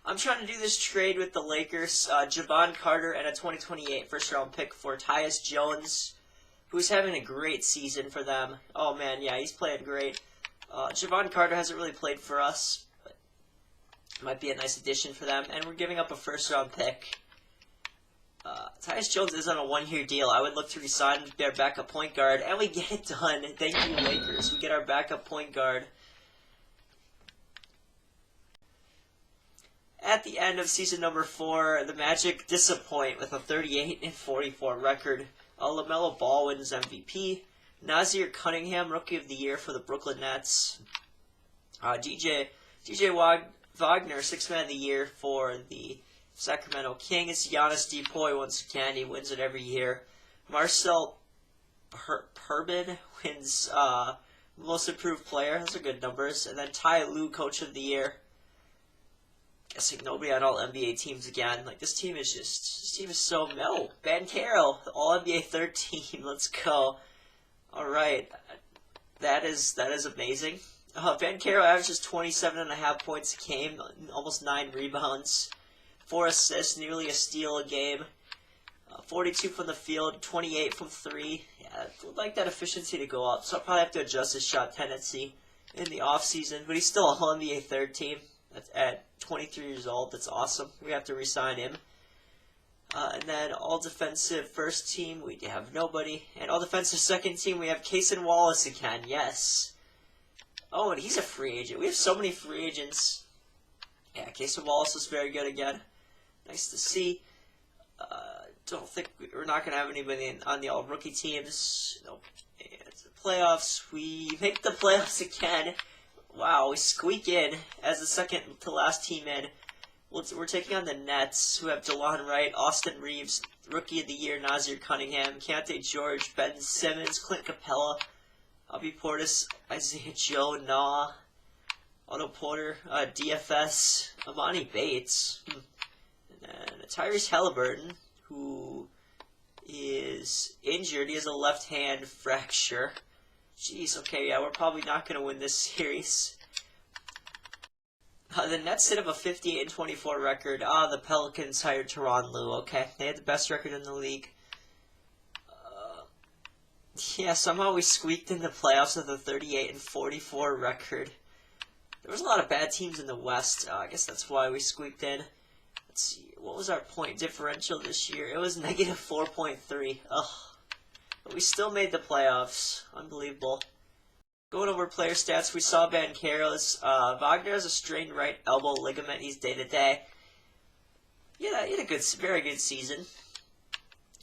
I'm trying to do this trade with the Lakers. Javon Carter and a 2028 first-round pick for Tyus Jones, who's having a great season for them. Oh, man, yeah, he's playing great. Javon Carter hasn't really played for us, but might be a nice addition for them. And we're giving up a first-round pick. Tyus Jones is on a one-year deal. I would look to resign their backup point guard, and we get it done. Thank you, Lakers. We get our backup point guard. At the end of season number 4, the Magic disappoint with a 38-44 record. LaMelo Ball wins MVP. Nazir Cunningham, Rookie of the Year for the Brooklyn Nets. DJ Wagner, Sixth Man of the Year for the Sacramento Kings. Giannis Depoy once again, he wins it every year. Marcel Perbin wins Most Improved Player. Those are good numbers. And then Ty Lue, Coach of the Year. Guessing nobody on all NBA teams again. Like, this team is so no. Banchero, the All NBA third team. Let's go. All right, that is amazing. Banchero averages 27.5 points a game, almost 9 rebounds, 4 assists, nearly a steal a game. 42 from the field, 28 from 3. Yeah, I would like that efficiency to go up. So I'll probably have to adjust his shot tendency in the offseason. But he's still All NBA third team. That's at 23 years old. That's awesome. We have to re-sign him. And then all defensive first team, we have nobody. And all defensive second team, we have Cason Wallace again. Yes. Oh, and he's a free agent. We have so many free agents. Yeah, Cason Wallace is very good again. Nice to see. Don't think we're not going to have anybody on the all-rookie teams. Nope. It's the playoffs. We make the playoffs again. Wow, we squeak in as the second to last team in. We're taking on the Nets, who have DeLon Wright, Austin Reeves, Rookie of the Year, Nazir Cunningham, Kante George, Ben Simmons, Clint Capella, Bobby Portis, Isaiah Joe, Nah, Otto Porter, DFS, Amani Bates, and then Tyrese Halliburton, who is injured. He has a left hand fracture. Jeez, okay, yeah, we're probably not going to win this series. The Nets did have a 58-24 record. The Pelicans hired Tyronn Lue. Okay, they had the best record in the league. Yeah, somehow we squeaked in the playoffs with a 38-44 record. There was a lot of bad teams in the West. I guess that's why we squeaked in. Let's see, what was our point differential this year? It was negative 4.3. Ugh. But we still made the playoffs. Unbelievable. Going over player stats, we saw Banchero's. Wagner has a strained right elbow ligament. He's day-to-day. Yeah, he had a very good season.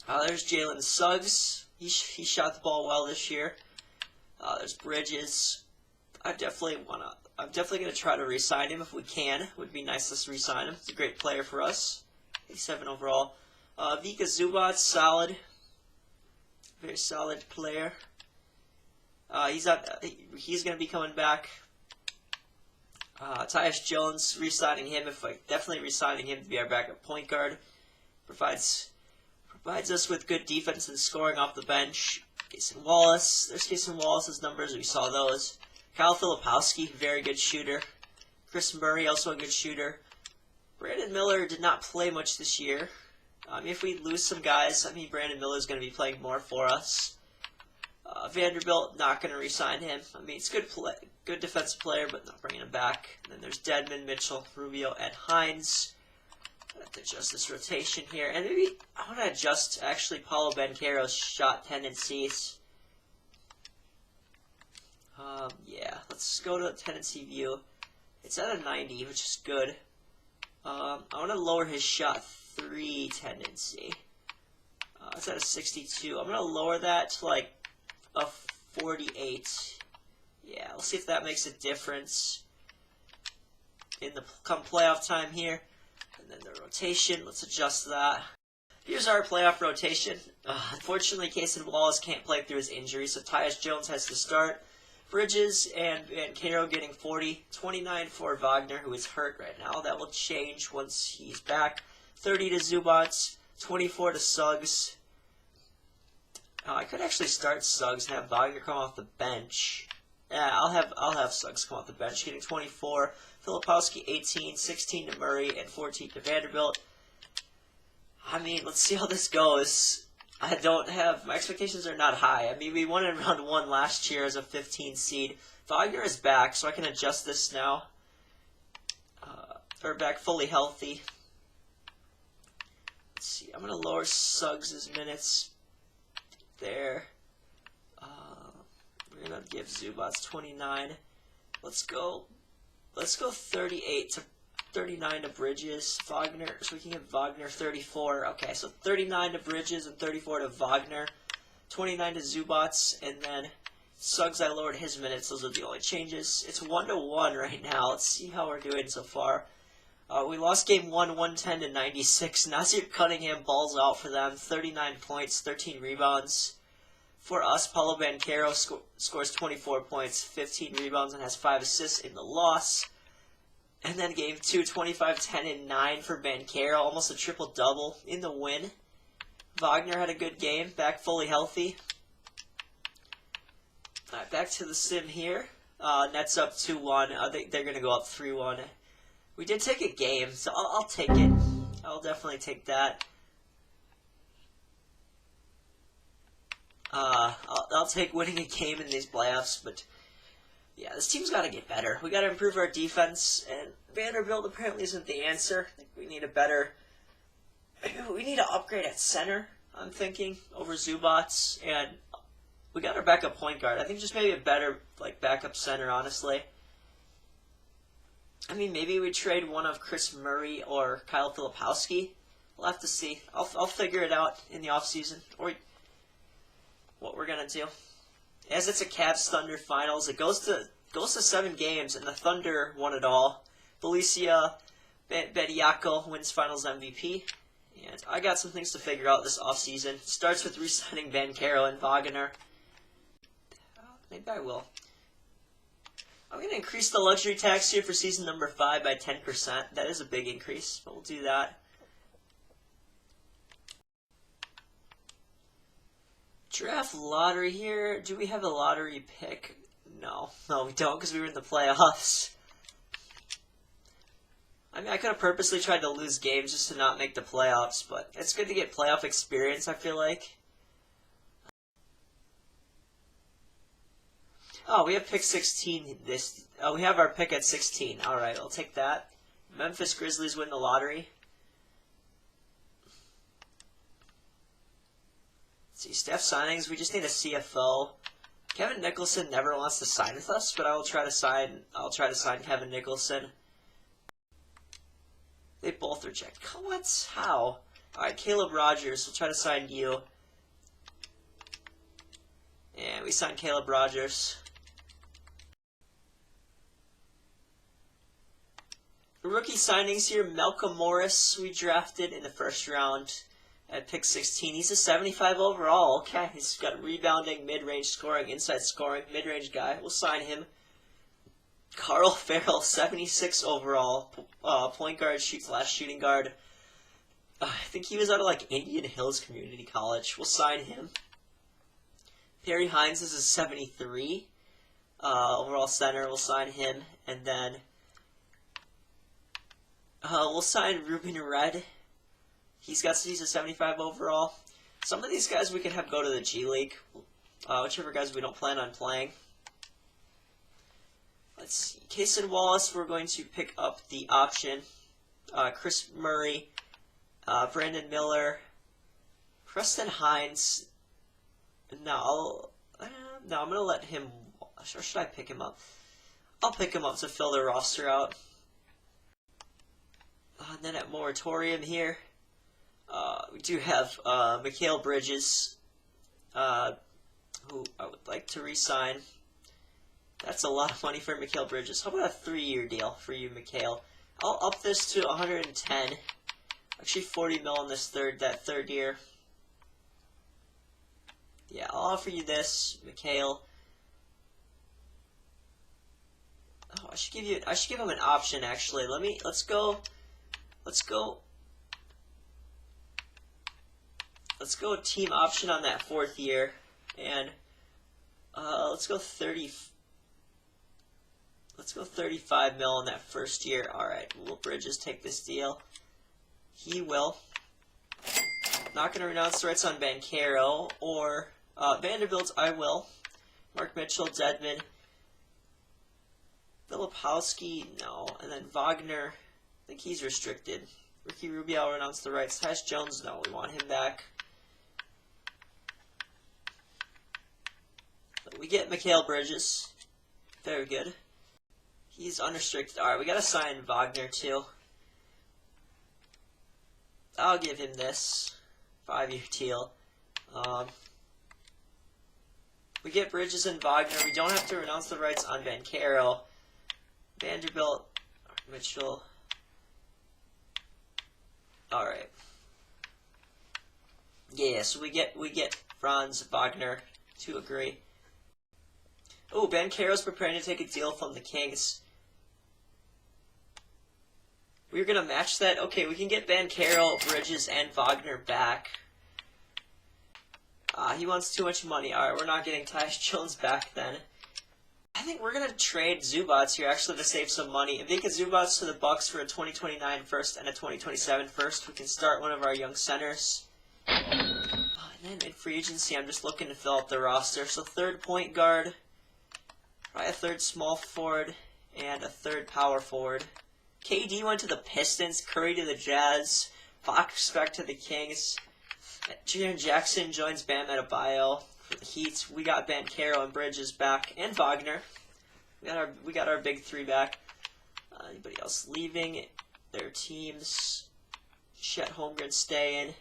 There's Jalen Suggs. He shot the ball well this year. There's Bridges. I'm definitely gonna try to re-sign him if we can. Would be nice to re-sign him. He's a great player for us. 87 overall. Vika Zubac, solid. Very solid player. He's going to be coming back. Tyus Jones, re-signing him. Definitely re-signing him to be our backup point guard. Provides us with good defense and scoring off the bench. Cason Wallace. There's Cason Wallace's numbers. We saw those. Kyle Filipowski, very good shooter. Chris Murray, also a good shooter. Brandon Miller did not play much this year. If we lose some guys, Brandon Miller's going to be playing more for us. Vanderbilt, not going to re-sign him. It's good defensive player, but not bringing him back. And then there's Dedmon, Mitchell, Rubio, and Hines. I have to adjust this rotation here. And maybe I want to adjust, actually, Paolo Banchero's shot tendencies. Yeah, let's go to the tendency view. It's at a 90, which is good. I want to lower his shot 3 tendency. It's at a 62. I'm going to lower that to like a 48. Yeah, we'll see if that makes a difference in the come playoff time here. And then the rotation, let's adjust that. Here's our playoff rotation. Unfortunately, Cason Wallace can't play through his injury, so Tyus Jones has to start. Bridges and Banchero getting 40. 29 for Wagner, who is hurt right now. That will change once he's back. 30 to Zubac. 24 to Suggs. I could actually start Suggs and have Wagner come off the bench. Yeah, I'll have Suggs come off the bench, getting 24. Filipowski 18, 16 to Murray, and 14 to Vanderbilt. I mean, let's see how this goes. My expectations are not high. I mean, we won in round 1 last year as a 15 seed. Wagner is back, so I can adjust this now. Or back fully healthy. Let's see, I'm going to lower Suggs' minutes there. We're going to give Zubats 29. Let's go 38 to 39 to Bridges. Wagner, so we can give Wagner 34. Okay, so 39 to Bridges and 34 to Wagner. 29 to Zubats, and then Suggs, I lowered his minutes. Those are the only changes. It's 1-1 right now. Let's see how we're doing so far. We lost game 1, 110 to 96. Nasir Cunningham balls out for them. 39 points, 13 rebounds. For us, Paolo Banchero scores 24 points, 15 rebounds, and has 5 assists in the loss. And then game 2, 25, 10, and 9 for Banchero. Almost a triple-double in the win. Wagner had a good game, back fully healthy. Alright, back to the sim here. Nets up 2-1. They're going to go up 3-1. We did take a game, so I'll take it. I'll definitely take that. I'll take winning a game in these playoffs, but yeah, this team's got to get better. We got to improve our defense, and Vanderbilt apparently isn't the answer. I think we need we need to upgrade at center, I'm thinking, over Zubats, and we got our backup point guard. I think just maybe a better backup center, honestly. I mean, maybe we trade one of Chris Murray or Kyle Filipowski. We'll have to see. I'll figure it out in the offseason, or what we're gonna do. As it's a Cavs Thunder finals, it goes to 7 games, and the Thunder won it all. Felicia Bediako wins Finals MVP, and I got some things to figure out this offseason. Starts with re-signing Banchero and Wagner. Maybe I will. I'm going to increase the luxury tax here for season number 5 by 10%. That is a big increase, but we'll do that. Draft lottery here. Do we have a lottery pick? No, we don't, because we were in the playoffs. I mean, I could have purposely tried to lose games just to not make the playoffs, but it's good to get playoff experience, I feel like. Oh, we have pick 16 we have our pick at 16. Alright, I'll take that. Memphis Grizzlies win the lottery. Let's see, staff signings. We just need a CFO. Kevin Nicholson never wants to sign with us, but I'll try to sign Kevin Nicholson. They both reject. What? How? Alright, Caleb Rogers. We'll try to sign you. And we signed Caleb Rogers. Rookie signings here. Malcolm Morris, we drafted in the first round at pick 16. He's a 75 overall. Okay, he's got rebounding, mid-range scoring, inside scoring, mid-range guy. We'll sign him. Carl Farrell, 76 overall. Point guard, shooting guard. I think he was out of Indian Hills Community College. We'll sign him. Perry Hines is a 73 overall center. We'll sign him. And then we'll sign Ruben Red. He's a 75 overall. Some of these guys we can have go to the G League. Whichever guys we don't plan on playing. Let's see. Kason Wallace, we're going to pick up the option. Chris Murray, Brandon Miller, Preston Hines. No, I'm going to let him, or should I pick him up? I'll pick him up to fill their roster out. And then at Moratorium here, we do have Mikal Bridges, who I would like to re-sign. That's a lot of money for Mikal Bridges. How about a 3-year deal for you, Mikal? I'll up this to 110. Actually, 40 mil in this third year. Yeah, I'll offer you this, Mikal. Oh, I should give him an option actually. Let's go team option on that 4th year, and let's go 30. Let's go 35 mil in that first year. Alright, will Bridges take this deal? He will. Not going to renounce the rights on Banchero or Vanderbilt. I will. Mark Mitchell, Dedman. Filipowski, no. And then Wagner, I think he's restricted. Ricky Rubio renounced the rights. Tyus Jones, no. We want him back. But we get Mikal Bridges. Very good. He's unrestricted. Alright, we got to sign Wagner too. I'll give him this 5-year deal. We get Bridges and Wagner. We don't have to renounce the rights on Banchero. Vanderbilt, Mitchell. Alright. Yeah, so we get Franz Wagner to agree. Oh, Banchero's preparing to take a deal from the Kings. We're going to match that. Okay, we can get Banchero, Bridges, and Wagner back. He wants too much money. Alright, we're not getting Tyus Jones back then. I think we're going to trade Zubats here actually to save some money. If they get Zubats to the Bucks for a 2029 first and a 2027 first, we can start one of our young centers. And then in free agency, I'm just looking to fill up the roster. So third point guard, probably a third small forward, and a third power forward. KD went to the Pistons, Curry to the Jazz, Fox back to the Kings. Jaren Jackson joins Bam Adebayo for the Heat. We got Banchero and Bridges back, and Wagner. We got our big three back. Anybody else leaving their teams? Chet Holmgren staying.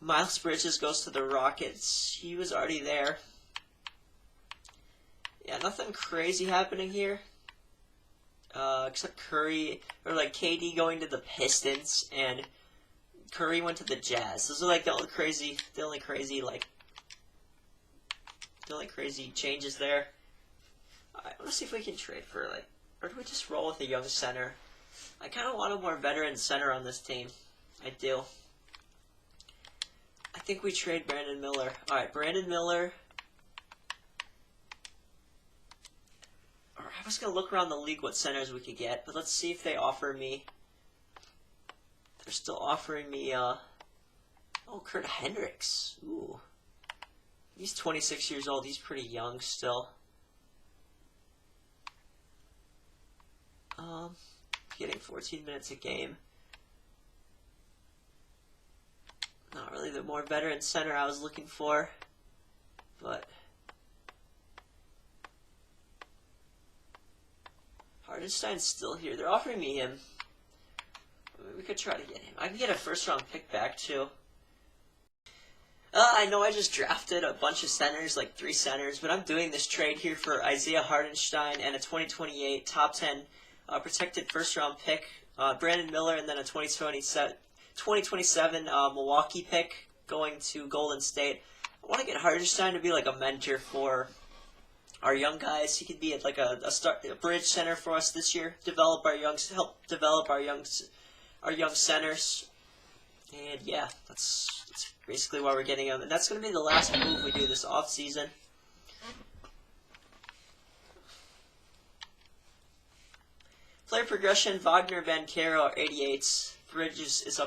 Miles Bridges goes to the Rockets. He was already there. Yeah, nothing crazy happening here. Except Curry, or like KD going to the Pistons, and Curry went to the Jazz. Those are like the only crazy changes there. I want to see if we can trade for or do we just roll with a young center? I kind of want a more veteran center on this team. I do. I think we trade Brandon Miller. All right, Brandon Miller. I was going to look around the league what centers we could get, but let's see if they offer me. They're still offering me, Kurt Hendricks. Ooh. He's 26 years old. He's pretty young still. Getting 14 minutes a game. Not really the more veteran center I was looking for, but Hardenstein's still here. They're offering me him. We could try to get him. I can get a first-round pick back, too. I know I just drafted a bunch of centers, like 3 centers, but I'm doing this trade here for Isaiah Hardenstein and a 2028 top 10 protected first-round pick, Brandon Miller, and then a 2027 Milwaukee pick going to Golden State. I want to get Hardenstein to be like a mentor for our young guys. He could be like a bridge center for us this year. Help develop our young centers. And yeah, that's basically why we're getting him. And that's going to be the last move we do this off season. Player progression: Wagner, Banchero are 88s. Bridges is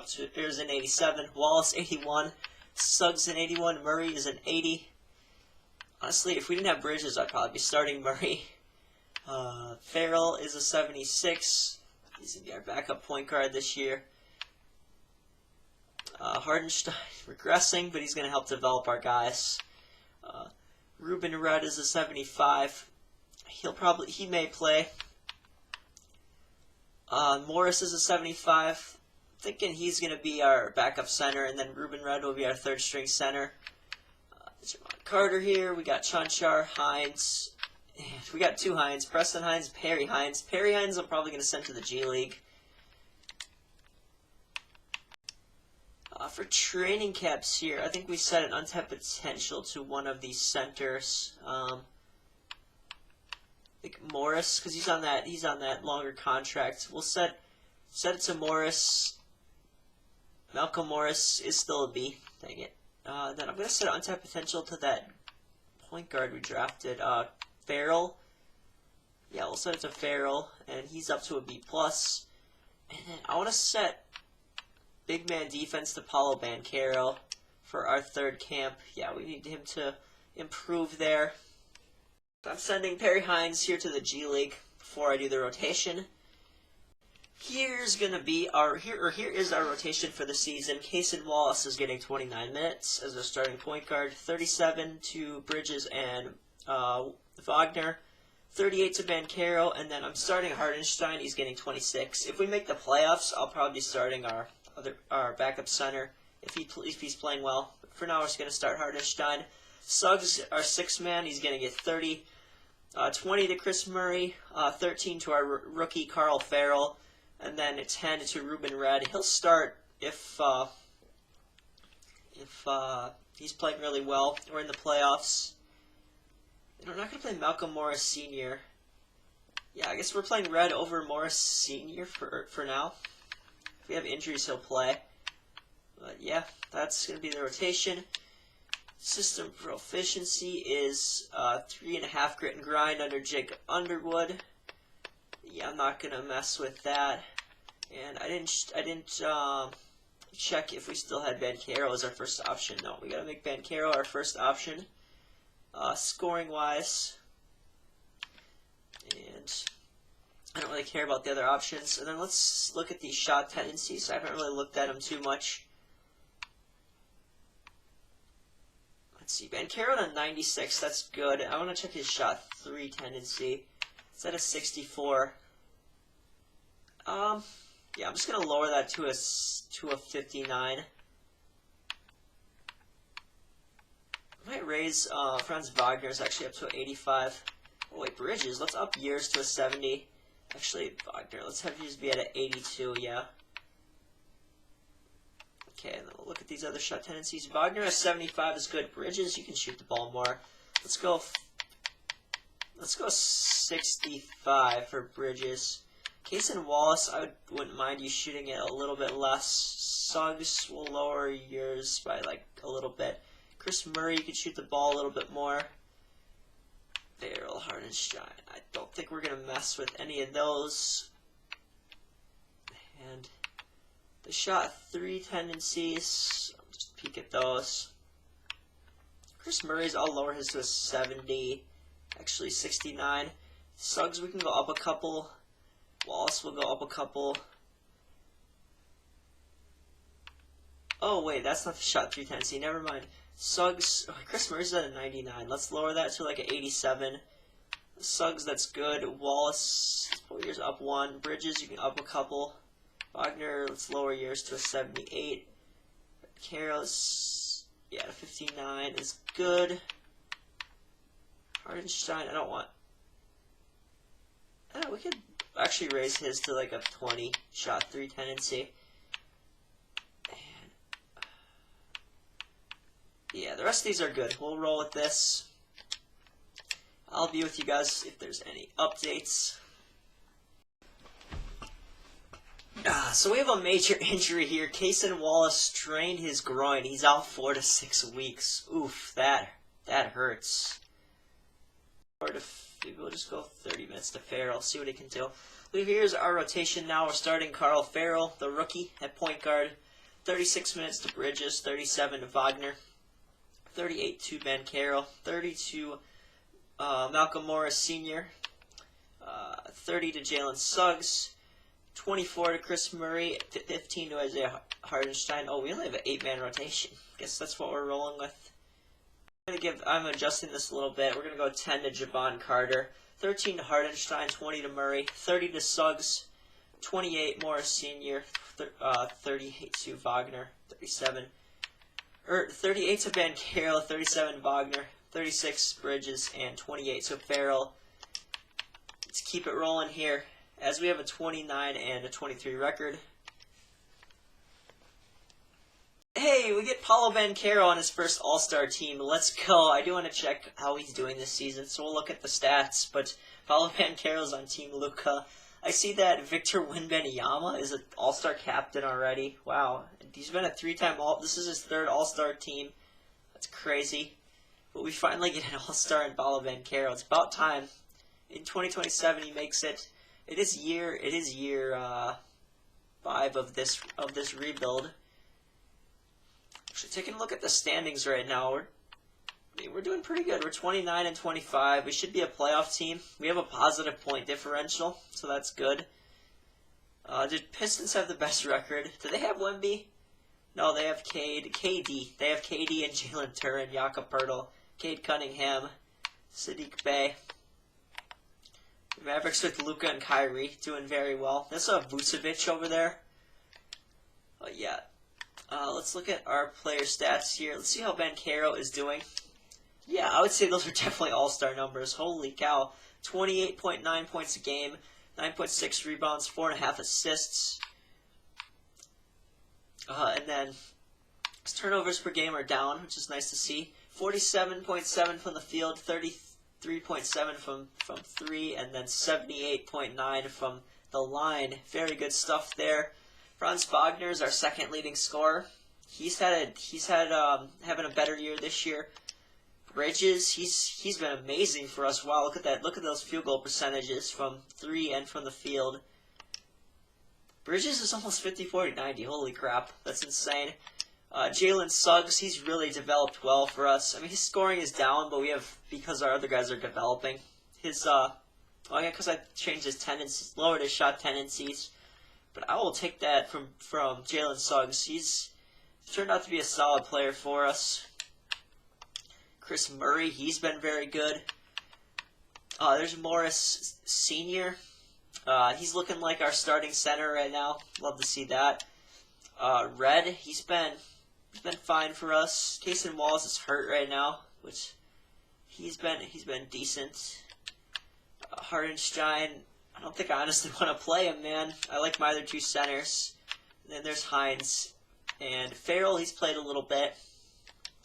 an 87. Wallace 81. Suggs an 81. Murray is an 80. Honestly, if we didn't have Bridges, I'd probably be starting Murray. Farrell is a 76. He's going to be our backup point guard this year. Hardenstein regressing, but he's going to help develop our guys. Ruben Rudd is a 75. He may play. Morris is a 75. Thinking he's going to be our backup center, and then Ruben Rudd will be our third string center. Javon Carter here. We got Chanchar, Hines. We got 2 Hines. Preston Hines, Perry Hines. Perry Hines I'm probably going to send to the G League. For training caps here, I think we set an untapped potential to one of these centers. I think Morris, because he's on that longer contract. We'll set it to Morris. Malcolm Morris is still a B. Dang it. Then I'm going to set untapped potential to that point guard we drafted. Farrell. Yeah, we'll set it to Farrell, and he's up to a B+. And then I want to set big man defense to Paolo Banchero for our third camp. Yeah, we need him to improve there. I'm sending Perry Hines here to the G League before I do the rotation. Here is our rotation for the season. Cason Wallace is getting 29 minutes as a starting point guard. 37 to Bridges and Wagner. 38 to Banchero, and then I'm starting Hartenstein. He's getting 26. If we make the playoffs, I'll probably be starting our backup center if he's playing well. But for now, we're just going to start Hartenstein. Suggs, our sixth man, he's going to get 30. 20 to Chris Murray. 13 to our rookie Carl Farrell. And then 10 to Ruben Red. He'll start if he's playing really well. We're in the playoffs. And we're not going to play Malcolm Morris Sr. Yeah, I guess we're playing Red over Morris Sr. for now. If we have injuries, he'll play. But yeah, that's going to be the rotation. System proficiency is 3.5 grit and grind under Jake Underwood. Yeah, I'm not going to mess with that. And I didn't check if we still had Banchero as our first option. No, we got to make Banchero our first option. Scoring-wise, and I don't really care about the other options. And then let's look at the shot tendencies. I haven't really looked at them too much. Let's see, Banchero to 96, that's good. I want to check his shot 3 tendency. It's at a 64. Yeah, I'm just going to lower that to a 59. I might raise Franz Wagner is actually up to an 85. Oh wait, Bridges, let's up years to a 70. Actually, Wagner, let's have his be at an 82, yeah. Okay, and then we'll look at these other shot tendencies. Wagner at 75 is good. Bridges, you can shoot the ball more. Let's go 65 for Bridges. Cason Wallace, I wouldn't mind you shooting it a little bit less. Suggs will lower yours by like a little bit. Chris Murray, you can shoot the ball a little bit more. Farrell, Hartenstein. I don't think we're going to mess with any of those. And the shot 3 tendencies, I'll just peek at those. Chris Murray's, I'll lower his to a 70. Actually, 69. Suggs, we can go up a couple. Wallace will go up a couple. Oh, wait, that's not the shot 3 tendency. Never mind. Suggs, Chris Murray's at a 99. Let's lower that to like an 87. Suggs, that's good. Wallace, 4 years up 1. Bridges, you can up a couple. Wagner, let's lower yours to a 78. Carol's, yeah, a 59 is good. Hartenstein, I don't want. We could actually raise his to like a 20 shot 3 tendency. Yeah, the rest of these are good. We'll roll with this. I'll be with you guys if there's any updates. So we have a major injury here. Cason Wallace strained his groin. He's out 4 to 6 weeks. Oof, that hurts. We'll just go 30 minutes to Farrell, see what he can do. Here's our rotation now. We're starting Carl Farrell, the rookie, at point guard. 36 minutes to Bridges, 37 to Wagner. 38 to Banchero, 30 to Malcolm Morris Sr., 30 to Jalen Suggs, 24 to Chris Murray, 15 to Isaiah Hartenstein. Oh, we only have an 8-man rotation. Guess that's what we're rolling with. I'm adjusting this a little bit. We're going to go 10 to Javon Carter, 13 to Hartenstein, 20 to Murray, 30 to Suggs, 28 Morris Sr., 38 to Wagner, 38 to Banchero, 37 Wagner, 36 Bridges, and 28 to Farrell. Let's keep it rolling here, as we have a 29 and a 23 record. Hey, we get Paolo Banchero on his first All-Star team. Let's go. I do want to check how he's doing this season, so we'll look at the stats. But Paolo Banchero's on Team Luka. I see that Victor Wembanyama is an All-Star captain already. Wow. He's been a 3-time this is his 3rd All-Star team. That's crazy. But we finally get an All-Star in Paolo Banchero. It's about time. in 2027 he makes it. It is year 5 of this rebuild. Actually, taking a look at the standings right now, we're doing pretty good. We're 29 and 25. We should be a playoff team. We have a positive point differential, so that's good. Did Pistons have the best record? Do they have Wemby? No, they have KD. They have KD and Jalen Turin, Jakob Poeltl, Cade Cunningham, Sadiq Bey. Mavericks with Luka and Kyrie doing very well. There's a Vucevic over there. Yeah. Let's look at our player stats here. Let's see how Banchero is doing. Yeah, I would say those are definitely all-star numbers. Holy cow. 28.9 points a game, 9.6 rebounds, 4.5 assists. And then his turnovers per game are down, which is nice to see. 47.7 from the field, 33.7 from 3, and then 78.9 from the line. Very good stuff there. Franz Wagner is our second leading scorer. He's having a better year this year. Bridges, he's been amazing for us. Wow, look at that. Look at those field goal percentages from 3 and from the field. Bridges is almost 50, 40, 90. Holy crap. That's insane. Jalen Suggs, he's really developed well for us. I mean, his scoring is down, but because our other guys are developing. Because I changed his tendencies, lowered his shot tendencies. But I will take that from Jalen Suggs. He's turned out to be a solid player for us. Chris Murray, he's been very good. There's Morris Sr. He's looking like our starting center right now. Love to see that. Red, he's been fine for us. Cason Wallace is hurt right now, which he's been decent. Hardenstein, I don't think I honestly want to play him, man. I like my other two centers. And then there's Hines. And Farrell, he's played a little bit.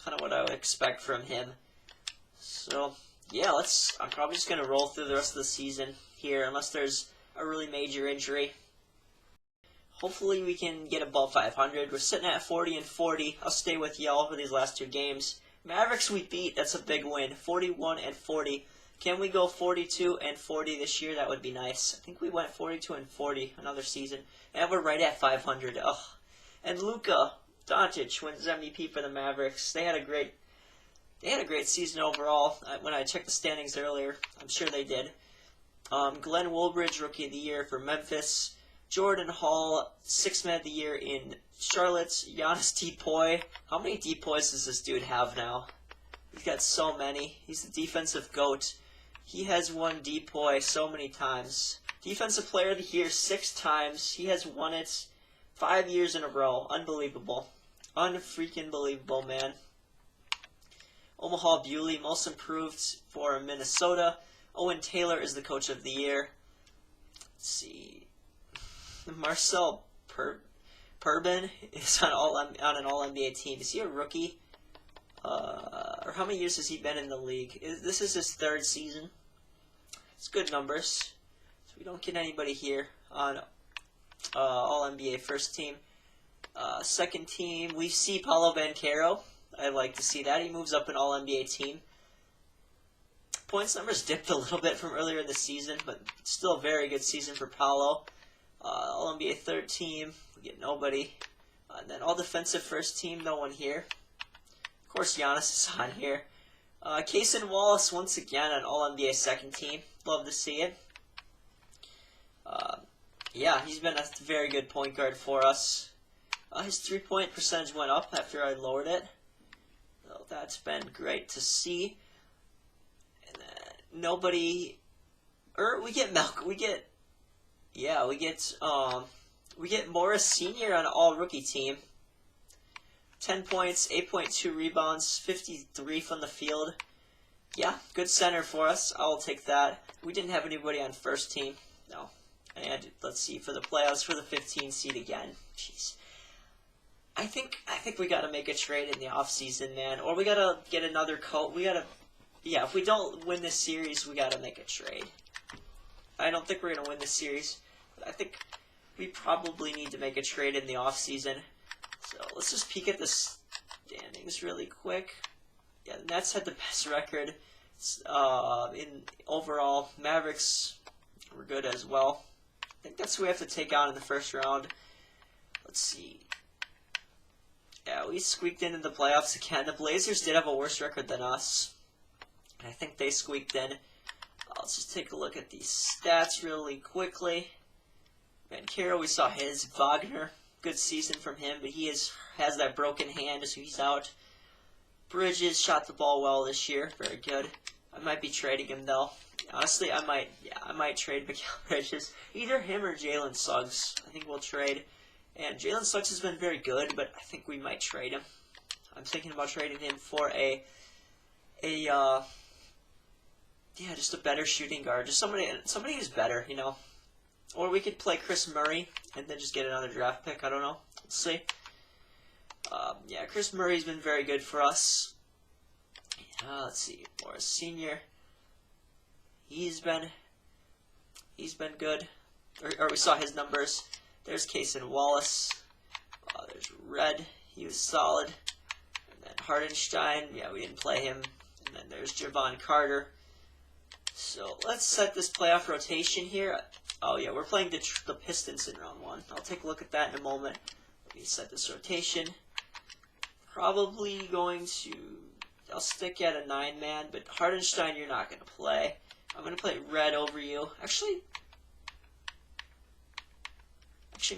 Kind of what I would expect from him. So, yeah, I'm probably just going to roll through the rest of the season here, unless there's a really major injury. Hopefully we can get above 500. We're sitting at 40 and 40. I'll stay with y'all for these last two games. Mavericks we beat. That's a big win. 41 and 40. Can we go 42 and 40 this year? That would be nice. I think we went 42 and 40 another season. And we're right at 500. Ugh. And Luka Doncic wins MVP for the Mavericks. They had a great season overall. When I checked the standings earlier, I'm sure they did. Glenn Woolbridge, Rookie of the Year for Memphis. Jordan Hall, Sixth Man of the Year in Charlotte. Giannis Depoy. How many Depoys does this dude have now? He's got so many. He's the defensive GOAT. He has won Depoy so many times. Defensive Player of the Year 6 times. He has won it 5 years in a row. Unbelievable. Unfreaking believable, man. Omaha Bewley, Most Improved for Minnesota. Owen Taylor is the Coach of the Year. Let's see. Marcel Purbin is on an All-NBA team. Is he a rookie? Or how many years has he been in the league? This is his 3rd season. It's good numbers. So we don't get anybody here on All-NBA first team. Second team, we see Paolo Banchero. I'd like to see that. He moves up an All-NBA team. Points numbers dipped a little bit from earlier in the season, but still a very good season for Paolo. All-NBA 3rd team, we get nobody. And then all-defensive first team, no one here. Of course, Giannis is on here. Cason Wallace, once again, on All-NBA 2nd team. Love to see it. Yeah, he's been a very good point guard for us. His three-point percentage went up after I lowered it. So that's been great to see. And then nobody... we get Morris Sr. on an all-rookie team. 10 points, 8.2 rebounds, 53 from the field. Yeah, good center for us. I'll take that. We didn't have anybody on first team. No. And let's see, for the playoffs, for the 15 seed again. Jeez. I think we got to make a trade in the offseason, man. Or we got to get another coach. Yeah, if we don't win this series, we got to make a trade. I don't think we're going to win this series. But I think we probably need to make a trade in the offseason. So let's just peek at the standings really quick. Yeah, the Nets had the best record. In overall, Mavericks were good as well. I think that's who we have to take on in the first round. Let's see. Yeah, we squeaked into the playoffs again. The Blazers did have a worse record than us. I think they squeaked in. Let's just take a look at these stats really quickly. Banchero, we saw his. Wagner, good season from him, but he has that broken hand, so he's out. Bridges shot the ball well this year, very good. I might be trading him though. Honestly, I might trade Miguel Bridges. Either him or Jalen Suggs. I think we'll trade. And Jalen Suggs has been very good, but I think we might trade him. I'm thinking about trading him for just a better shooting guard. Just somebody who's better, you know. Or we could play Chris Murray and then just get another draft pick. I don't know. Let's see. Yeah, Chris Murray's been very good for us. Let's see. Morris Senior. He's been good. Or we saw his numbers. There's Cason Wallace. There's Red. He was solid. And then Hardenstein. Yeah, we didn't play him. And then there's Javon Carter. So let's set this playoff rotation here. Oh yeah, we're playing the Pistons in round 1. I'll take a look at that in a moment. Let me set this rotation. Probably going to... I'll stick at a 9-man, but Hardenstein you're not going to play. I'm going to play Red over you. Actually,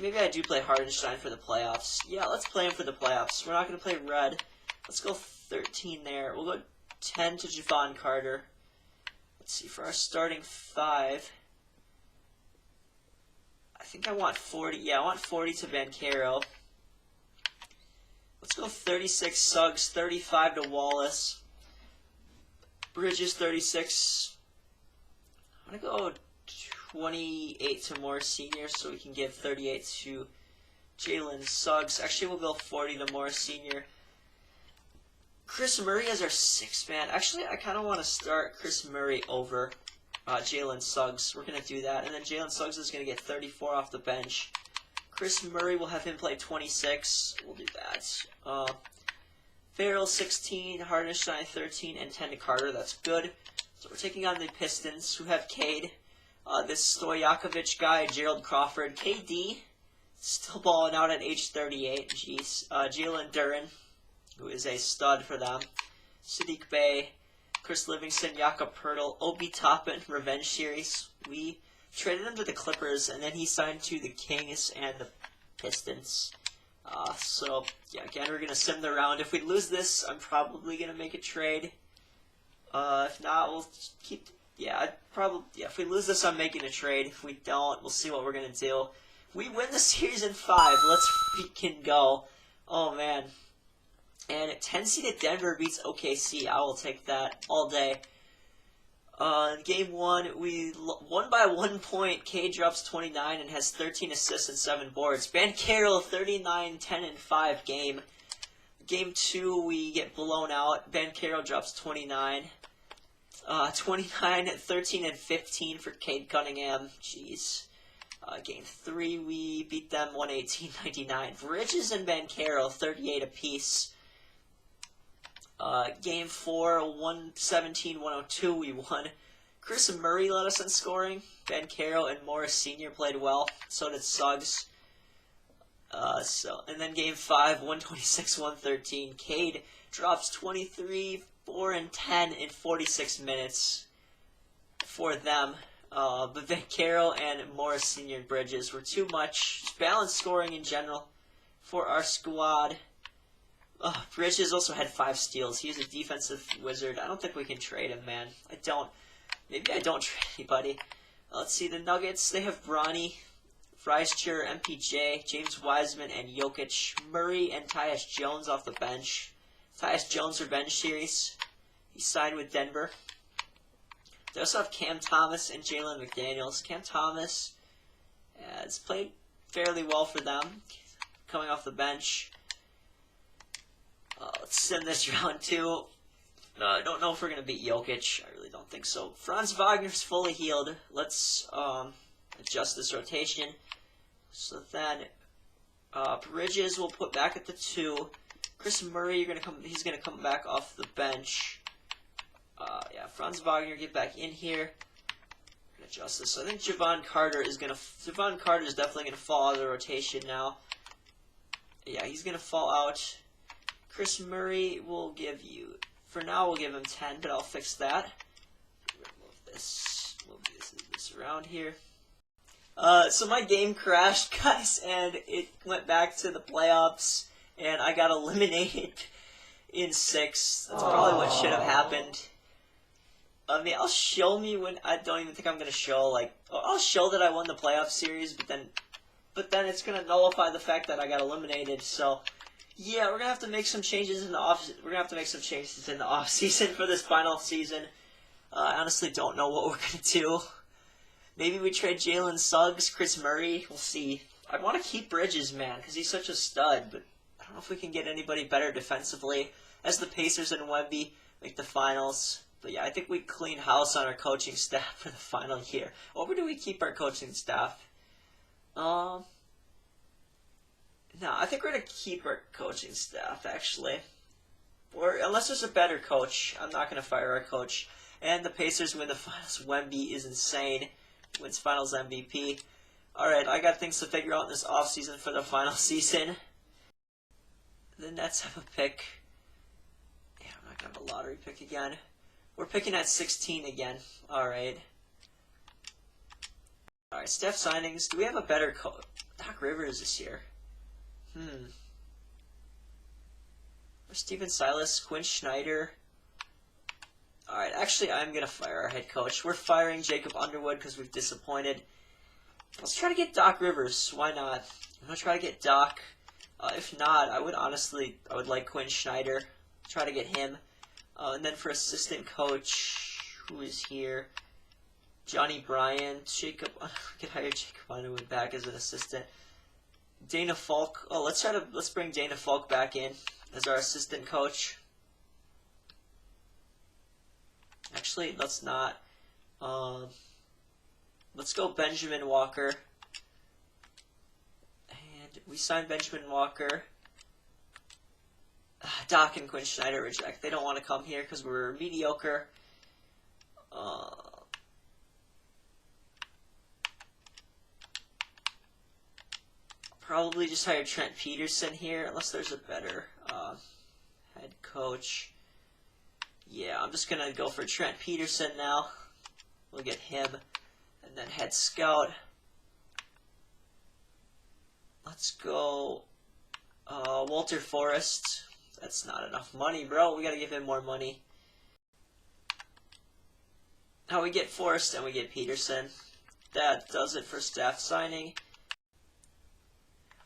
maybe I do play Hardenstein for the playoffs. Yeah, let's play him for the playoffs. We're not going to play Red. Let's go 13 there. We'll go 10 to Javon Carter. Let's see, for our starting 5, I think I want 40. Yeah, I want 40 to Banchero. Let's go 36 Suggs, 35 to Wallace. Bridges 36. I'm going to go 28 to Morris Senior so we can give 38 to Jalen Suggs. Actually, we'll go 40 to Morris Senior. Chris Murray as our 6th man. Actually, I kind of want to start Chris Murray over Jalen Suggs. We're going to do that. And then Jalen Suggs is going to get 34 off the bench. Chris Murray, will have him play 26. We'll do that. Farrell 16, Hardenstein 13, and 10 to Carter. That's good. So we're taking on the Pistons, who have Cade. This Stojakovic guy, Gerald Crawford. KD, still balling out at age 38. Jeez. Jalen Duren, who is a stud for them. Sadiq Bey, Chris Livingston, Jakob Poeltl, Obi Toppin, Revenge Series. We traded him to the Clippers, and then he signed to the Kings and the Pistons. So, yeah, again, we're going to sim the round. If we lose this, I'm probably going to make a trade. If not, we'll keep... Yeah, if we lose this, I'm making a trade. If we don't, we'll see what we're going to do. We win the series in 5. Let's freaking go. Oh, man. And 10 seeded Denver beats OKC. I will take that all day. In Game 1, we won by 1 point. Cade drops 29 and has 13 assists and 7 boards. Banchero, 39, 10, and 5 game. Game 2, we get blown out. Banchero drops 29. 29, 13, and 15 for Cade Cunningham. Jeez. Game 3, we beat them 118-99. Bridges and Banchero, 38 apiece. Game 4, 117-102, we won. Chris Murray led us in scoring. Banchero and Morris Senior played well. So did Suggs. And then Game 5, 126-113. Cade drops 23, 4, and 10 in 46 minutes for them. But Banchero and Morris Senior and Bridges were too much. Balanced scoring in general for our squad. Bridges also had 5 steals. He's a defensive wizard. I don't think we can trade him, man. Maybe I don't trade anybody. Let's see, the Nuggets, they have Bronny, Freischer, MPJ, James Wiseman, and Jokic. Murray and Tyus Jones off the bench. Tyus Jones revenge series. He signed with Denver. They also have Cam Thomas and Jalen McDaniels. Cam Thomas has played fairly well for them, coming off the bench. Let's sim this round 2. I don't know if we're going to beat Jokic. I really don't think so. Franz Wagner's fully healed. Let's adjust this rotation. So then Bridges will put back at the 2. Chris Murray, he's going to come back off the bench. Yeah, Franz Wagner, get back in here. Adjust this. So I think Javon Carter is definitely gonna fall out of the rotation now. Yeah, he's gonna fall out. Chris Murray will give you, for now we'll give him 10, but I'll fix that. Move this around here. So my game crashed, guys, and it went back to the playoffs, and I got eliminated in 6. That's probably what should have happened. I mean, I'll show me when, I don't even think I'm gonna show, like, I'll show that I won the playoff series, but then it's gonna nullify the fact that I got eliminated. So, yeah, we're gonna have to make some changes in the off. We're gonna have to make some changes in the off season for this final season. I honestly don't know what we're gonna do. Maybe we trade Jalen Suggs, Chris Murray. We'll see. I want to keep Bridges, man, because he's such a stud, but I don't know if we can get anybody better defensively as the Pacers and Wemby make the finals. But yeah, I think we clean house on our coaching staff for the final year. Or do we keep our coaching staff? No, I think we're going to keep our coaching staff, actually. Or unless there's a better coach, I'm not going to fire our coach. And the Pacers win the finals. Wemby is insane. Wins finals MVP. Alright, I got things to figure out in this offseason for the final season. The Nets have a pick. Yeah, I'm not going to have a lottery pick again. We're picking at 16 again. Alright. Alright, Steph signings. Do we have a better coach? Doc Rivers this year. Or Steven Silas, Quinn Snyder. Alright, actually I'm going to fire our head coach. We're firing Jacob Underwood because we've disappointed. Let's try to get Doc Rivers. Why not? I'm going to try to get Doc. If not, I would like Quinn Snyder. Try to get him. And then for assistant coach, who is here? Johnny Bryant, Jacob. I could hire Jacob Underwood back as an assistant. Dana Falk. Oh, let's bring Dana Falk back in as our assistant coach. Actually, let's not. Let's go Benjamin Walker. And we signed Benjamin Walker. Doc and Quinn Snyder reject. They don't want to come here because we're mediocre. Probably just hire Trent Peterson here, unless there's a better head coach. Yeah, I'm just going to go for Trent Peterson now. We'll get him. And then head scout. Let's go Walter Forrest. That's not enough money, bro. We got to give him more money. Now we get Forrest and we get Peterson. That does it for staff signing.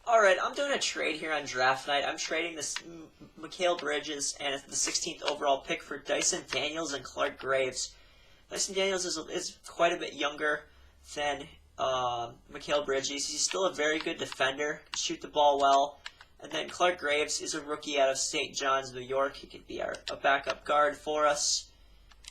Alright, I'm doing a trade here on draft night. I'm trading this Mikal Bridges and the 16th overall pick for Dyson Daniels and Clark Graves. Dyson Daniels is quite a bit younger than Mikal Bridges. He's still a very good defender, can shoot the ball well. And then Clark Graves is a rookie out of St. John's, New York. He could be a backup guard for us.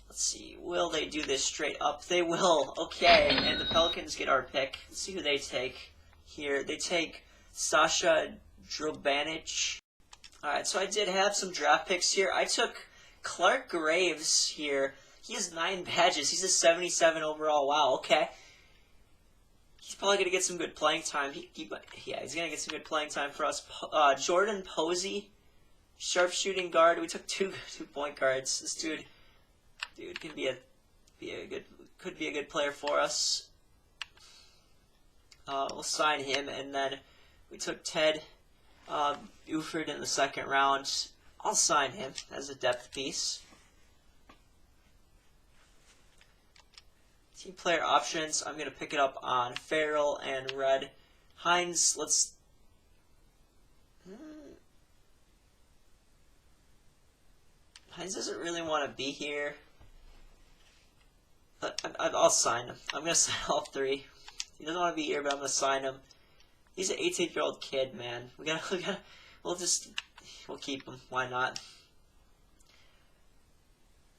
Let's see, will they do this straight up? They will. Okay, and the Pelicans get our pick. Let's see who they take here. They take Sasha Drobanich. Alright, so I did have some draft picks here. I took Clark Graves here. He has 9 badges. He's a 77 overall. Wow, okay. He's probably going to get some good playing time. Yeah, he's going to get some good playing time for us. Jordan Posey, sharpshooting guard. We took two point guards. This dude can could be a good player for us. We'll sign him, and then we took Ted Buford in the 2nd round. I'll sign him as a depth piece. Team player options, I'm going to pick it up on Farrell and Red. Hines, Hines doesn't really want to be here. But I'll sign him. I'm going to sign all 3. He doesn't want to be here, but I'm going to sign him. He's an 18-year-old kid, man. We'll keep him. Why not?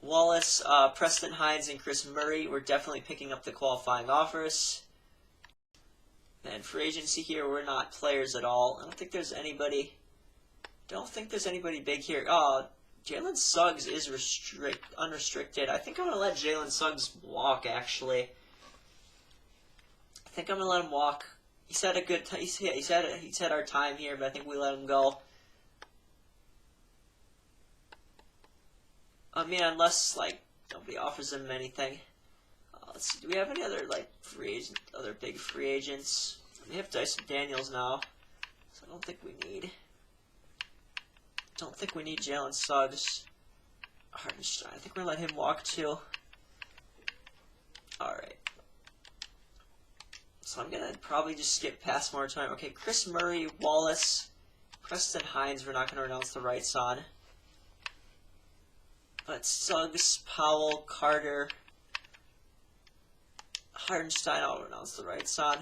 Wallace, Preston Hines, and Chris Murray. We're definitely picking up the qualifying offers. And for agency here, we're not players at all. I don't think there's anybody big here. Jalen Suggs is unrestricted. I think I'm going to let Jalen Suggs walk, actually. I think I'm going to let him walk. He's had a good he's had our time here, but I think we let him go. I mean, unless, like, nobody offers him anything. Let's see, do we have any other, like, other big free agents? We have Dyson Daniels now, so I don't think we need Jalen Suggs. Hardenstein, I think we're going to let him walk, too. Alright. So I'm going to probably just skip past more time. Okay, Chris Murray, Wallace, Preston Hines, we're not going to announce the rights on. But Suggs, Powell, Carter, Hardenstein, I'll announce the rights on.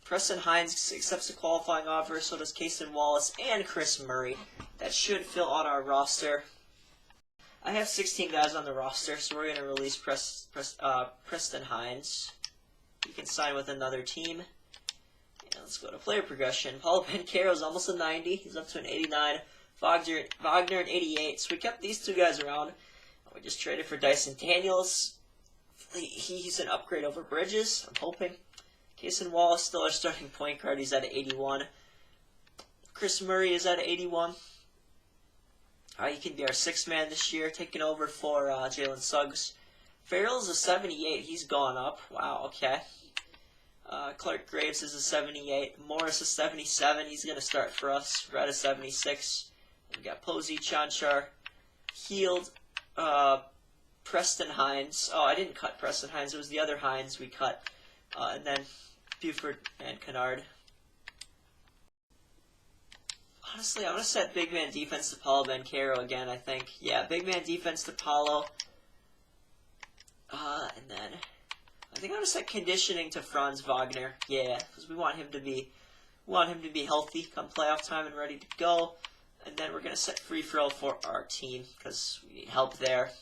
Preston Hines accepts a qualifying offer, so does Cason Wallace and Chris Murray. That should fill out our roster. I have 16 guys on the roster, so we're going to release Preston Hines. He can sign with another team. And let's go to player progression. Paolo Banchero is almost a 90. He's up to an 89. Wagner an 88. So we kept these two guys around. We just traded for Dyson Daniels. He's an upgrade over Bridges, I'm hoping. Cason Wallace still our starting point guard. He's at 81. Chris Murray is at 81. He can be our sixth man this year, taking over for Jalen Suggs. Farrell's a 78. He's gone up. Wow, okay. Clark Graves is a 78. Morris is 77. He's going to start for us. Red is 76. We got Posey, Chanchar, Heald, Preston Hines. Oh, I didn't cut Preston Hines. It was the other Hines we cut. And then Buford and Kennard. Honestly, I'm going to set big man defense to Paolo Banchero again, I think. Yeah, big man defense to Paolo. And then I think I'm going to set conditioning to Franz Wagner. Yeah, because we want him to be healthy come playoff time and ready to go. And then we're going to set free throw for our team because we need help there.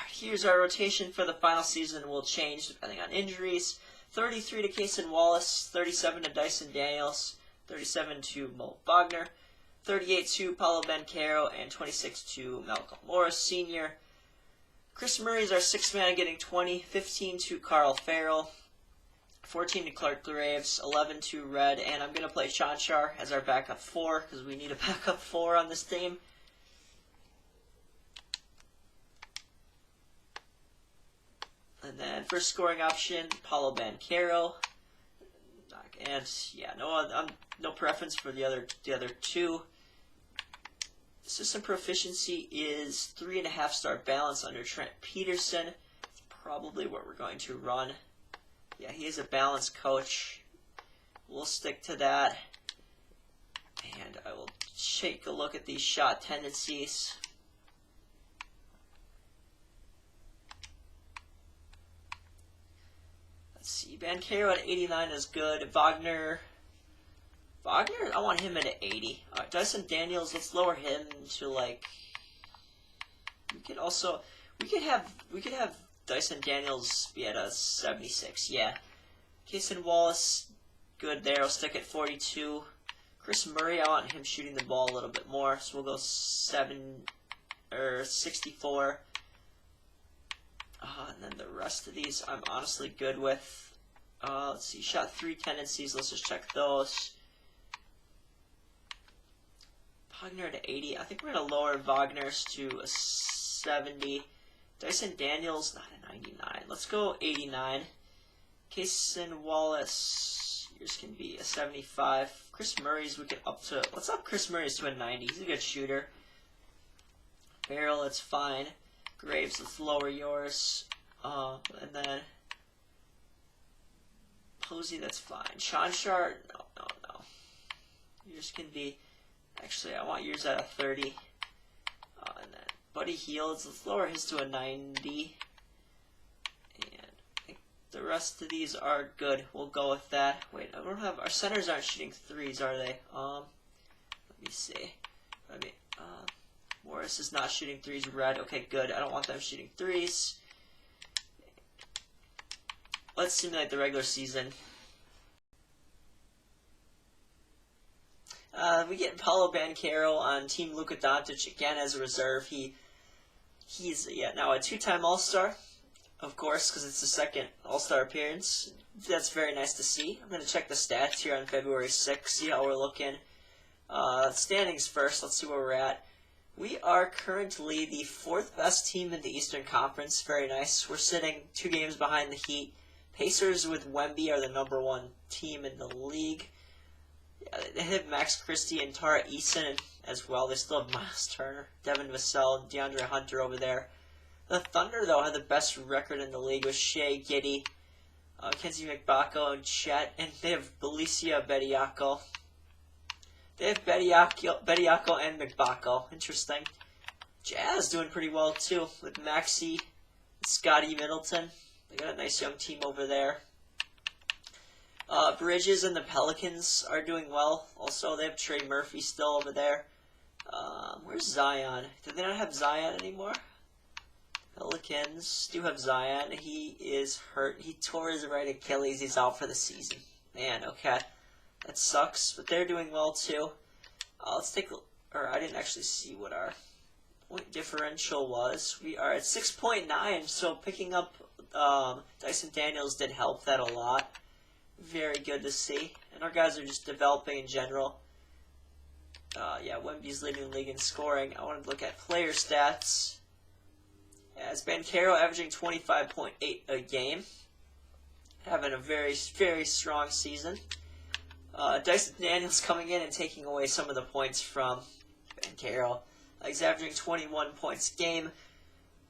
Here's our rotation for the final season. Will change depending on injuries. 33 to Cason Wallace, 37 to Dyson Daniels, 37 to Mo Wagner, 38 to Paolo Banchero, and 26 to Malcolm Morris Sr. Chris Murray is our sixth man, getting 20, 15 to Carl Farrell, 14 to Clark Graves, 11 to Red, and I'm going to play Chanchar as our backup 4 because we need a backup 4 on this team. And then first scoring option, Paolo Banchero. And yeah, no preference for the other two. System proficiency is 3.5 star balance under Trent Peterson. That's probably what we're going to run. Yeah, he is a balance coach. We'll stick to that. And I will take a look at these shot tendencies. Let's see, Banchero at 89 is good. Wagner, I want him at 80. Dyson Daniels, let's lower him to like. We could have Dyson Daniels be at a 76. Yeah. Cason Wallace, good there. I'll stick at 42. Chris Murray, I want him shooting the ball a little bit more, so we'll go 64. And then the rest of these I'm honestly good with. Let's see, shot 3 tendencies. Let's just check those. Wagner to 80. I think we're going to lower Wagner's to a 70. Dyson Daniels, not a 99. Let's go 89. Cason Wallace, yours can be a 75. Chris Murray's, let's up Chris Murray's to a 90. He's a good shooter. Farrell, it's fine. Graves, let's lower yours. And then Posey, that's fine. Chanchar, no. Yours can be, actually, I want yours at a 30. And then Buddy Heald, let's lower his to a 90. And I think the rest of these are good. We'll go with that. Wait, I don't have, our centers aren't shooting threes, are they? Let me see. Morris is not shooting threes. Red, okay, good. I don't want them shooting threes. Let's simulate the regular season. We get Paolo Banchero on Team Luka Doncic again as a reserve. He's now a 2-time All-Star, of course, because it's the second All-Star appearance. That's very nice to see. I'm going to check the stats here on February 6th, see how we're looking. Standings first, let's see where we're at. We are currently the 4th best team in the Eastern Conference. Very nice. We're sitting 2 games behind the Heat. Pacers with Wemby are the #1 team in the league. Yeah, they have Max Christie and Tara Eason as well. They still have Miles Turner, Devin Vassell, and DeAndre Hunter over there. The Thunder, though, have the best record in the league with Shea Giddey, Kenzie McBacco, and Chet, and they have Belicia Bediako. They have Bediako and McBacco. Interesting. Jazz doing pretty well, too, with Maxey and Scotty Middleton. They got a nice young team over there. Bridges and the Pelicans are doing well. Also, they have Trey Murphy still over there. Where's Zion? Do they not have Zion anymore? Pelicans do have Zion. He is hurt. He tore his right Achilles. He's out for the season. Man, okay. That sucks, but they're doing well too. Let's take I didn't actually see what our point differential was. We are at 6.9, so picking up Dyson Daniels did help that a lot. Very good to see. And our guys are just developing in general. Wemby's leading the league in scoring. I wanted to look at player stats. As Banchero averaging 25.8 a game. Having a very, very strong season. Dyson Daniels coming in and taking away some of the points from Banchero. He's averaging 21 points a game.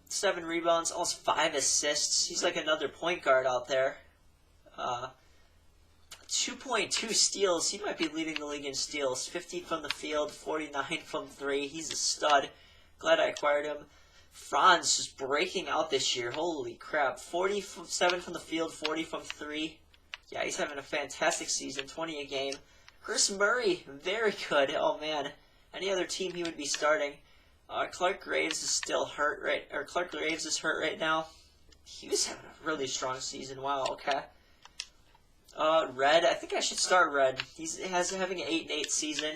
7 rebounds, almost 5 assists. He's like another point guard out there. 2.2 steals. He might be leading the league in steals. 50 from the field, 49 from 3. He's a stud. Glad I acquired him. Franz just breaking out this year. Holy crap. 47 from the field, 40 from 3. Yeah, he's having a fantastic season. 20 a game. Chris Murray, very good. Oh, man. Any other team he would be starting. Clark Graves is still hurt, right? Or Clark Graves is hurt right now. He was having a really strong season. Wow, okay. Red, I think I should start Red. He's having an 8-8 season.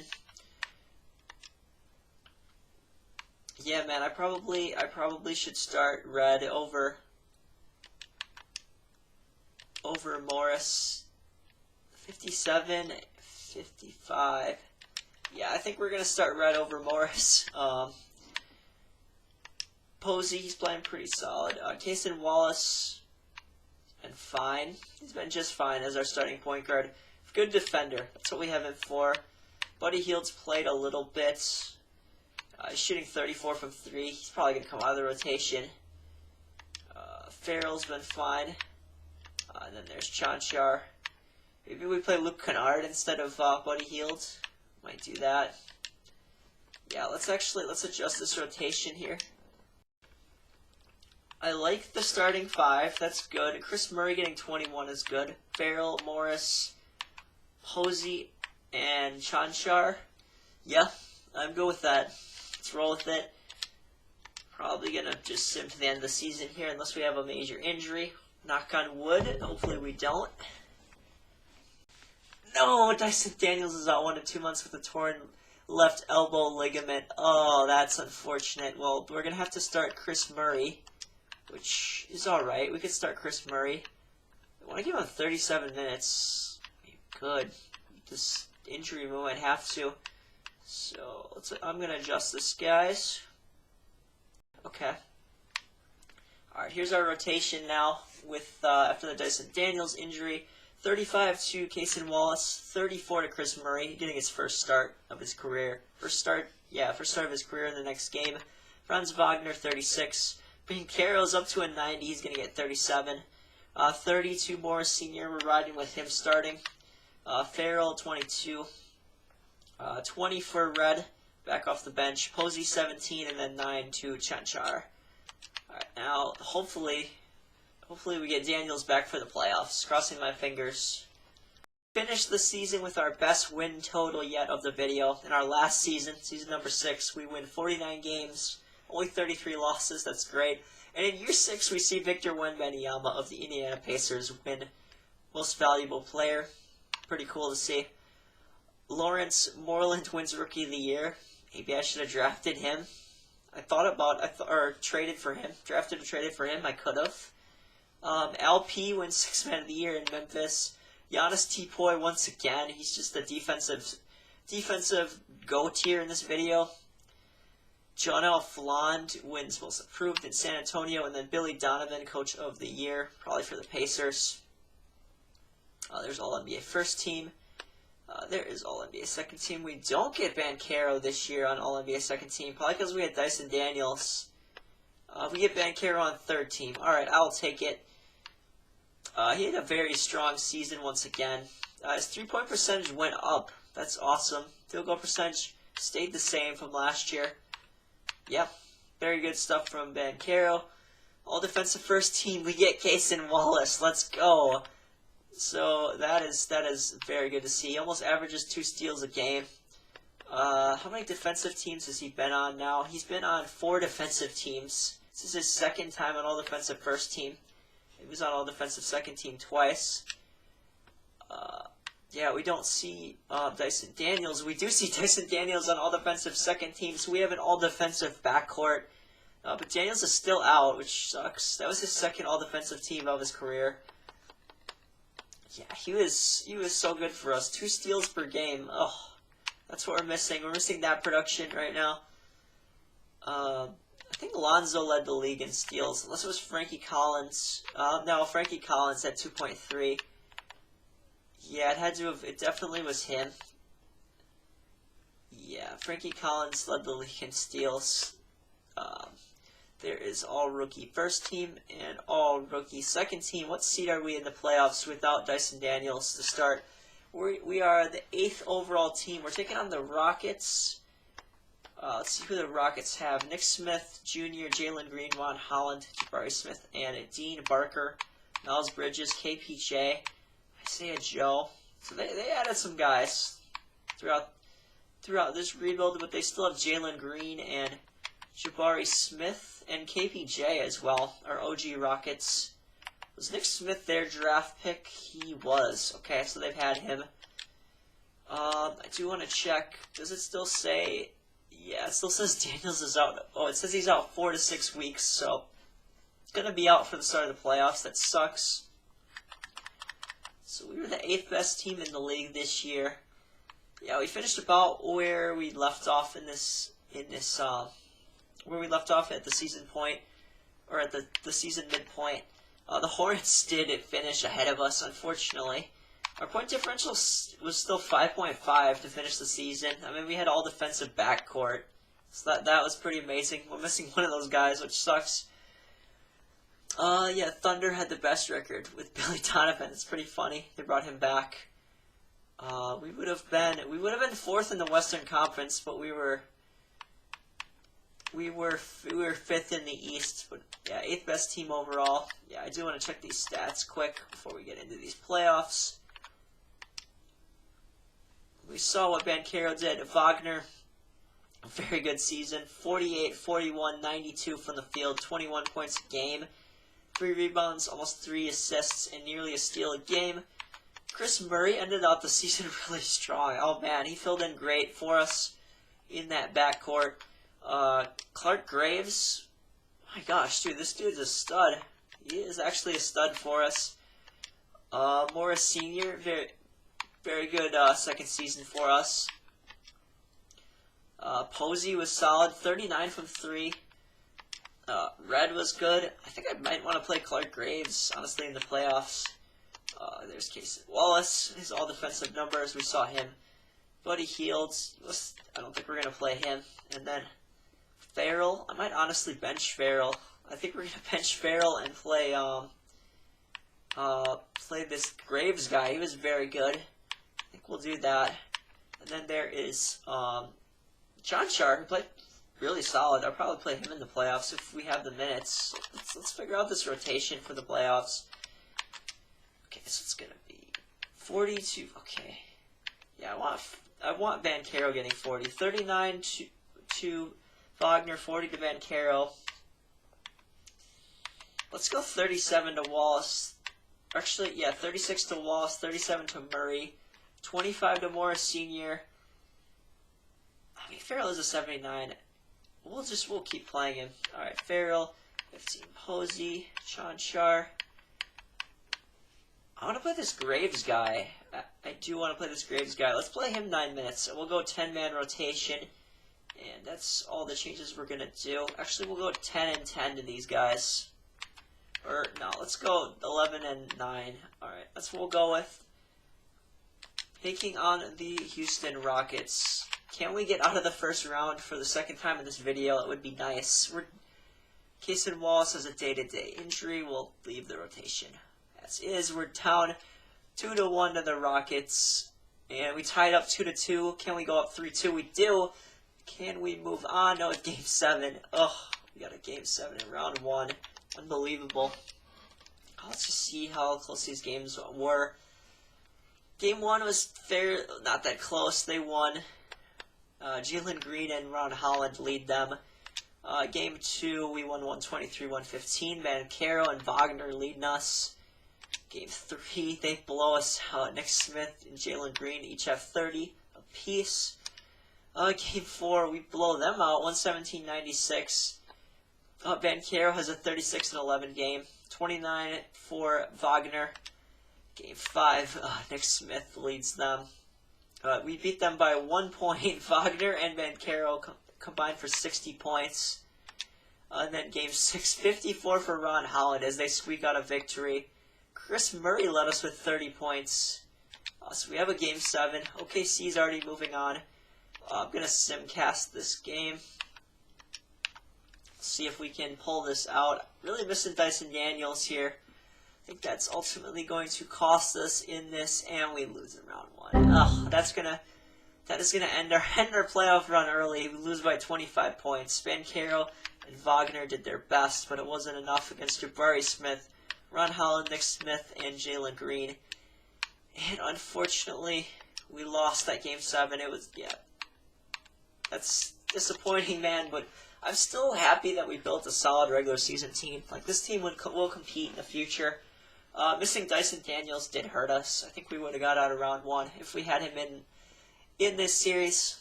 Yeah, man, I probably should start Red over Morris. 57, 55. Yeah, I think we're gonna start Red over Morris. Posey, he's playing pretty solid. Cason Wallace, and fine. He's been just fine as our starting point guard. Good defender. That's what we have him for. Buddy Hield's played a little bit. He's shooting 34 from 3. He's probably going to come out of the rotation. Farrell's been fine. And then there's Chanchar. Maybe we play Luke Kennard instead of Buddy Hield. Might do that. Yeah, let's adjust this rotation here. I like the starting 5. That's good. Chris Murray getting 21 is good. Farrell, Morris, Posey, and Chanchar. Yeah, I'm good with that. Let's roll with it. Probably going to just sim to the end of the season here unless we have a major injury. Knock on wood. Hopefully we don't. No, Dyson Daniels is out 1 to 2 months with a torn left elbow ligament. Oh, that's unfortunate. Well, we're going to have to start Chris Murray, which is alright. We could start Chris Murray. I want to give him 37 minutes. Good. This injury, we might have to. So, I'm going to adjust this, guys. Okay. Alright, here's our rotation now with after the Dyson Daniels injury. 35 to Cason Wallace, 34 to Chris Murray, getting his first start of his career. First start of his career in the next game. Franz Wagner, 36. Banchero's up to a 90. He's going to get 37. 32 Morris Sr. We're riding with him starting. Farrell, 22. 20 for Red, back off the bench. Posey, 17, and then 9 to Chanchar. Alright, now, hopefully we get Daniels back for the playoffs. Crossing my fingers. Finish the season with our best win total yet of the video. In our last season, season number 6, we win 49 games. Only 33 losses, that's great. And in year 6, we see Victor Wembanyama of the Indiana Pacers win Most Valuable Player. Pretty cool to see. Lawrence Moreland wins Rookie of the Year. Maybe I should have drafted him. Or traded for him. Drafted or traded for him. I could have. LP wins Sixth Man of the Year in Memphis. Giannis T-Poy once again. He's just the defensive GOAT here in this video. John L. Fland wins Most Improved in San Antonio. And then Billy Donovan, Coach of the Year. Probably for the Pacers. There's All-NBA First Team. There is All-NBA Second Team. We don't get Banchero this year on All-NBA Second Team. Probably because we had Dyson Daniels. We get Banchero on Third Team. Alright, I'll take it. He had a very strong season once again. His three-point percentage went up. That's awesome. Field goal percentage stayed the same from last year. Yep. Very good stuff from Banchero. All defensive first team. We get Cason Wallace. Let's go. So that is very good to see. He almost averages 2 steals a game. How many defensive teams has he been on now? He's been on 4 defensive teams. This is his second time on all defensive first team. He was on all defensive second team twice. Yeah, we don't see Dyson Daniels. We do see Dyson Daniels on all defensive second team, so we have an all defensive backcourt. But Daniels is still out, which sucks. That was his second all defensive team of his career. Yeah, he was so good for us. 2 steals per game. Oh, that's what we're missing. We're missing that production right now. I think Lonzo led the league in steals, unless it was Frankie Collins. No, Frankie Collins had 2.3. Yeah, it definitely was him. Yeah, Frankie Collins led the league in steals. There is all-rookie first team and all-rookie second team. What seed are we in the playoffs without Dyson Daniels to start? We are the 8th overall team. We're taking on the Rockets. Let's see who the Rockets have. Nick Smith Jr., Jalen Green, Ron Holland, Jabari Smith, and Dean Barker, Miles Bridges, KPJ, Isaiah Joe. So they added some guys throughout this rebuild, but they still have Jalen Green and Jabari Smith and KPJ as well, our OG Rockets. Was Nick Smith their draft pick? He was. Okay, so they've had him. I do want to check. Does it still say... Yeah, it still says Daniels is out. Oh, it says he's out 4 to 6 weeks, so it's going to be out for the start of the playoffs. That sucks. So we were the 8th best team in the league this year. Yeah, we finished about where we left off where we left off at the season point, or at the season midpoint. The Hornets did finish ahead of us, unfortunately. Our point differential was still 5.5 to finish the season. I mean, we had all defensive backcourt, so that was pretty amazing. We're missing one of those guys, which sucks. Yeah, Thunder had the best record with Billy Donovan. It's pretty funny. They brought him back. We would have been 4th in the Western Conference, but we were 5th in the East. But yeah, 8th best team overall. Yeah, I do want to check these stats quick before we get into these playoffs. We saw what Banchero did. Wagner, a very good season. 48, 41, 92 from the field, 21 points a game. 3 rebounds, almost 3 assists, and nearly a steal a game. Chris Murray ended out the season really strong. Oh man, he filled in great for us in that backcourt. Clark Graves, my gosh, dude, this dude's a stud. He is actually a stud for us. Morris Sr., very good second season for us. Posey was solid, 39 from 3. Red was good. I think I might want to play Clark Graves, honestly, in the playoffs. There's Cason Wallace, his all-defensive numbers, we saw him. Buddy Hield, I don't think we're going to play him. And then Farrell, I might honestly bench Farrell. I think we're going to bench Farrell and play this Graves guy. He was very good. I think we'll do that. And then there is John Char, who played really solid. I'll probably play him in the playoffs if we have the minutes. Let's figure out this rotation for the playoffs. Okay, so it's going to be 42. Okay. Yeah, I want Banchero getting 40. 39 to Wagner, 40 to Banchero. Let's go 37 to Wallace. Actually, yeah, 36 to Wallace, 37 to Murray, 25 to Morris Sr. I mean, Farrell is a 79. We'll keep playing him. All right, Farrell, 15 Posey, Chanchar. I want to play this Graves guy. I do want to play this Graves guy. Let's play him 9 minutes. We'll go 10-man rotation. And that's all the changes we're going to do. Actually, we'll go 10 and 10 to these guys. Or, no, let's go 11 and 9. Alright, that's what we'll go with. Taking on the Houston Rockets. Can we get out of the first round for the second time in this video? It would be nice. Casey Wallace has a day-to-day injury. We'll leave the rotation as is. We're down 2-1 to the Rockets. And we tied up 2-2. Can we go up 3-2? We do. Can we move on? No, it's Game 7. Ugh, we got a Game 7 in Round 1. Unbelievable. Let's just see how close these games were. Game 1 was not that close. They won. Jalen Green and Ron Holland lead them. Game 2, we won 123-115. Banchero and Wagner leading us. Game 3, they blow us out. Nick Smith and Jalen Green each have 30 apiece. Game 4, we blow them out, 117-96. Banchero has a 36-11 game, 29 for Wagner. Game 5, Nick Smith leads them. We beat them by 1 point. Wagner and Banchero combined for 60 points. And then Game 6, 54 for Ron Holland as they squeak out a victory. Chris Murray led us with 30 points. So we have a Game 7. OKC's already moving on. I'm going to simcast this game. See if we can pull this out. Really missing Dyson Daniels here. I think that's ultimately going to cost us in this, and we lose in round 1. Ugh, that is gonna end our playoff run early. We lose by 25 points. Banchero and Wagner did their best, but it wasn't enough against Jabari Smith, Ron Holland, Nick Smith, and Jalen Green. And unfortunately, we lost that Game 7. It was, yeah, that's disappointing, man, but I'm still happy that we built a solid regular season team. Like, this team will compete in the future. Missing Dyson Daniels did hurt us. I think we would have got out of round 1 if we had him in this series.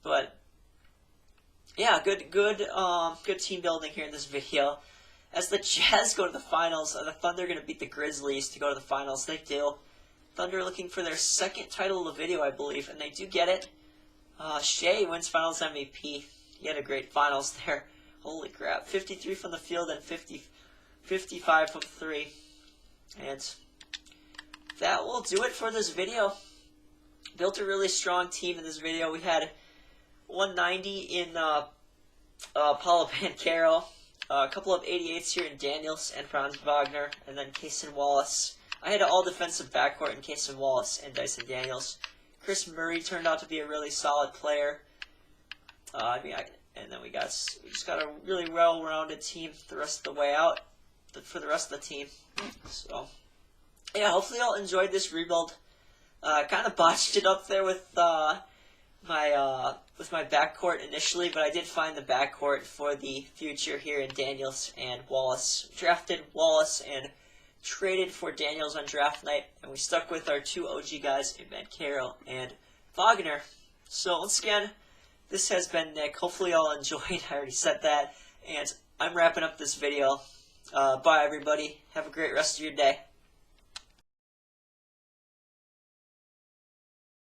But yeah, good team building here in this video. As the Jazz go to the finals, the Thunder are going to beat the Grizzlies to go to the finals. They do. Thunder looking for their second title of the video, I believe, and they do get it. Shea wins Finals MVP. He had a great finals there. Holy crap. 53 from the field and 55 from 3. And that will do it for this video. Built a really strong team in this video. We had 190 in Paolo Banchero. A couple of 88s here in Daniels and Franz Wagner. And then Casey Wallace. I had an all-defensive backcourt in Casey Wallace and Dyson Daniels. Chris Murray turned out to be a really solid player. And then we just got a really well-rounded team the rest of the way out for the rest of the team. So, yeah, hopefully y'all enjoyed this rebuild. Kind of botched it up there with my backcourt initially, but I did find the backcourt for the future here in Daniels and Wallace. Drafted Wallace and traded for Daniels on draft night, and we stuck with our 2 OG guys in Banchero and Wagner. So once again, this has been Nick. Hopefully y'all enjoyed. I already said that. And I'm wrapping up this video. Bye, everybody. Have a great rest of your day.